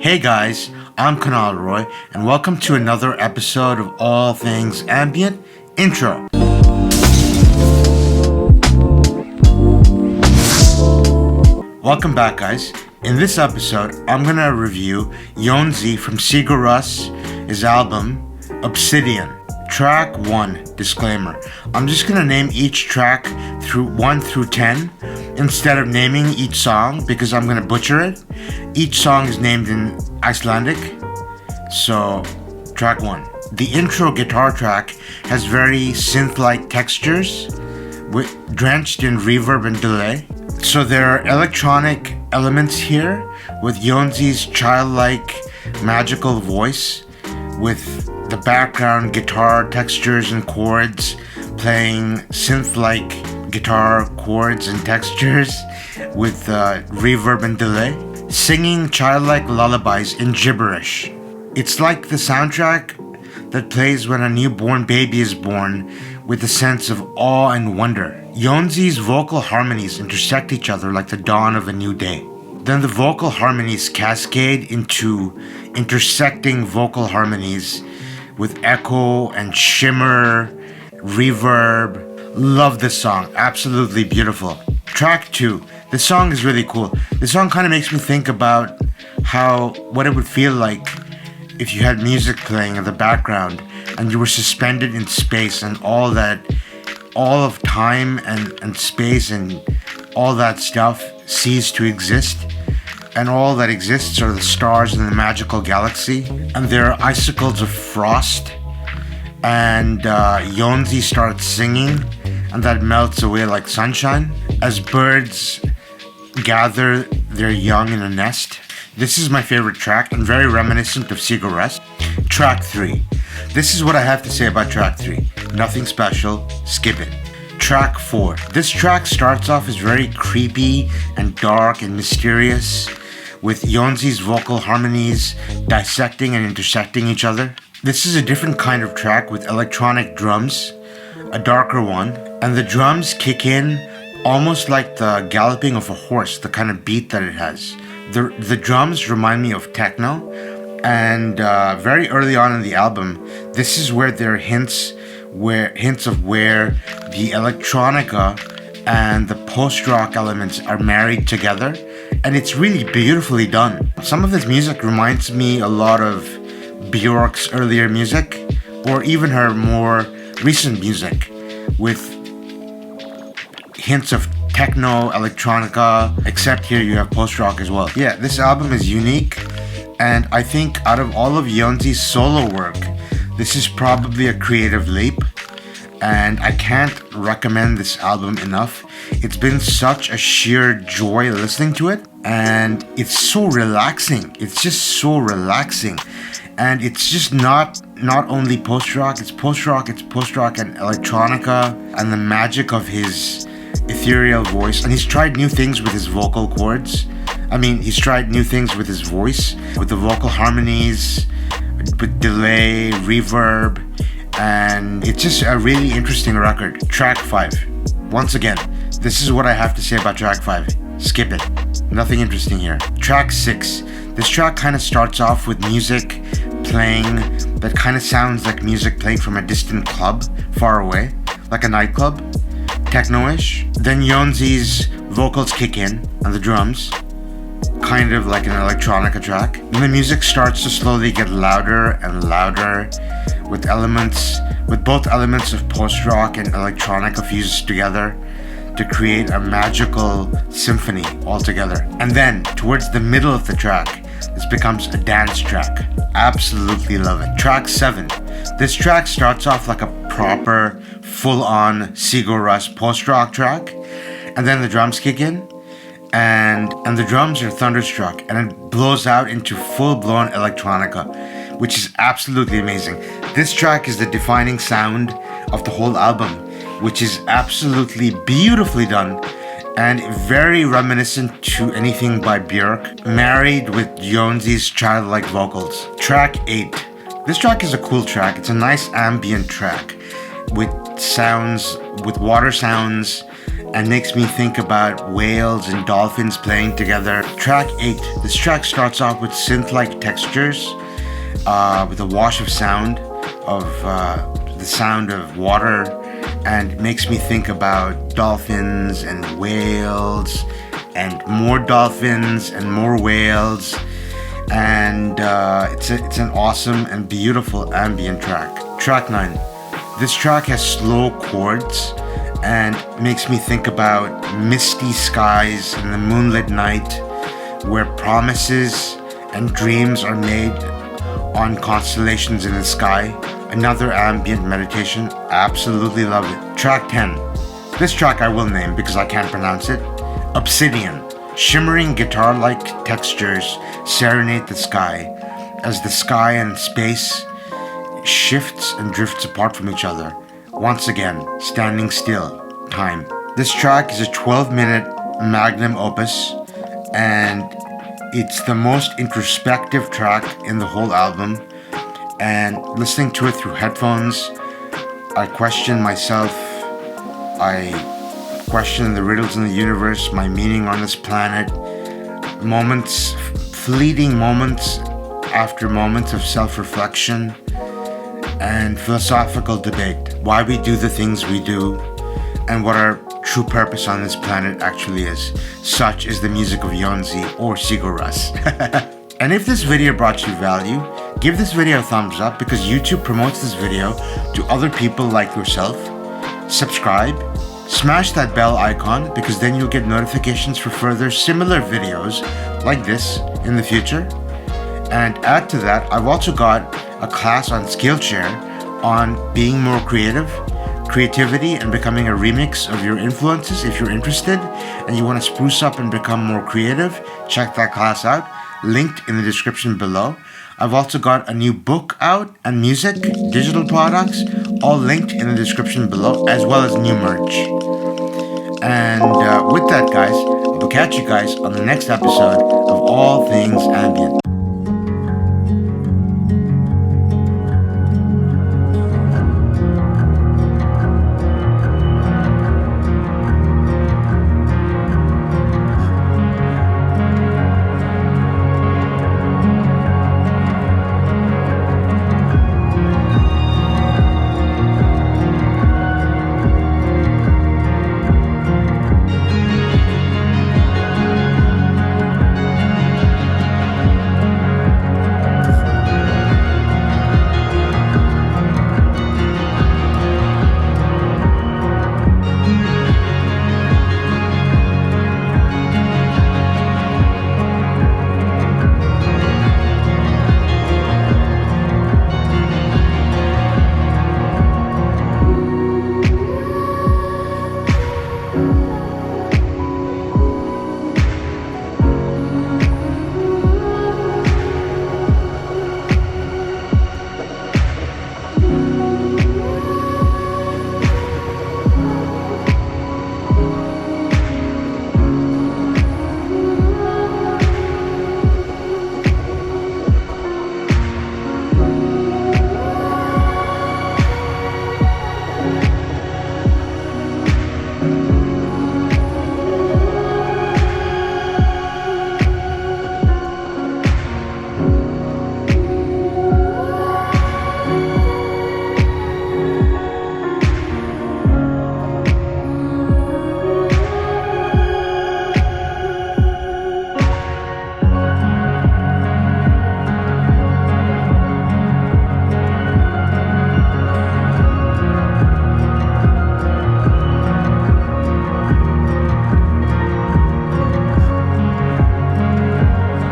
Hey guys, I'm Kunal Roy, and welcome to another episode of All Things Ambient Intro. Welcome back, guys. In this episode, I'm gonna review Yonzi from Sigur Rós' album Obsidian. Track 1, disclaimer. I'm just gonna name each track through 1 through 10 instead of naming each song because I'm gonna butcher it. Each song is named in Icelandic. So, track 1. The intro guitar track has very synth-like textures drenched in reverb and delay. So there are electronic elements here with Yonzi's childlike magical voice with the background guitar textures and chords playing synth-like guitar chords and textures with reverb and delay, singing childlike lullabies in gibberish. It's like the soundtrack that plays when a newborn baby is born with a sense of awe and wonder. Yonzi's vocal harmonies intersect each other like the dawn of a new day. Then the vocal harmonies cascade into intersecting vocal harmonies with echo and shimmer, reverb. Love this song, absolutely beautiful. Track 2, this song is really cool. This song kind of makes me think about what it would feel like if you had music playing in the background and you were suspended in space and all of time and space and all that stuff ceased to exist. And all that exists are the stars in the magical galaxy. And there are icicles of frost. And Yonzi starts singing, and that melts away like sunshine as birds gather their young in a nest. This is my favorite track and very reminiscent of Sigur Rós. Track 3. This is what I have to say about track 3. Nothing special, skip it. Track 4. This track starts off as very creepy and dark and mysterious, with Yonzi's vocal harmonies dissecting and intersecting each other. This is a different kind of track with electronic drums, a darker one, and the drums kick in almost like the galloping of a horse, the kind of beat that it has. The drums remind me of techno, and very early on in the album, this is where there are hints of where the electronica and the post-rock elements are married together, and it's really beautifully done. Some of this music reminds me a lot of Björk's earlier music, or even her more recent music, with hints of techno, electronica, except here you have post-rock as well. Yeah, this album is unique, and I think out of all of Yonzi's solo work, this is probably a creative leap, and I can't recommend this album enough. It's been such a sheer joy listening to it, and it's so relaxing. It's just so relaxing, and it's just not only post-rock, it's post-rock and electronica, and the magic of his ethereal voice. And he's tried new things with his vocal cords. He's tried new things with his voice, with the vocal harmonies, with delay, reverb, and it's just a really interesting record. Track 5. Once again, this is what I have to say about track 5. Skip it. Nothing interesting here. Track 6. This track kind of starts off with music playing that kind of sounds like music playing from a distant club far away, like a nightclub, techno-ish. Then Yonzi's vocals kick in and the drums, kind of like an electronica track. And the music starts to slowly get louder and louder with both elements of post-rock and electronica fused together to create a magical symphony altogether. And then, towards the middle of the track, this becomes a dance track. Absolutely love it. Track 7. This track starts off like a proper, full-on Sigur Rós post-rock track, and then the drums kick in, and the drums are thunderstruck, and it blows out into full-blown electronica, which is absolutely amazing. This track is the defining sound of the whole album, which is absolutely beautifully done and very reminiscent to anything by Björk, married with Yonzi's childlike vocals. Track 8. This track is a cool track. It's a nice ambient track with sounds, with water sounds and makes me think about whales and dolphins playing together. Track 8. This track starts off with synth-like textures, with a wash of sound, of the sound of water, and makes me think about dolphins and whales, and more dolphins and more whales. And it's an awesome and beautiful ambient track. Track 9. This track has slow chords and makes me think about misty skies in the moonlit night, where promises and dreams are made on constellations in the sky. Another ambient meditation. Absolutely love it. Track 10. This track I will name because I can't pronounce it. Obsidian. Shimmering guitar-like textures serenade the sky as the sky and space shifts and drifts apart from each other. Once again, standing still, time. This track is a 12-minute magnum opus, and it's the most introspective track in the whole album. And listening to it through headphones, I question myself. I question the riddles in the universe, my meaning on this planet. Moments, fleeting moments after moments of self-reflection and philosophical debate. Why we do the things we do and what our true purpose on this planet actually is. Such is the music of Yonzi or Sigur Rós. And if this video brought you value, give this video a thumbs up because YouTube promotes this video to other people like yourself. Subscribe. Smash that bell icon because then you'll get notifications for further similar videos like this in the future. And add to that, I've also got a class on SKILLSHARE on being more creative, creativity, and becoming a remix of your influences. If you're interested and you want to spruce up and become more creative, check that class out. Linked in the description below. I've also got a new book out and music, digital products, all linked in the description below, as well as new merch. And with that, guys, I will catch you guys on the next episode of All Things Ambient.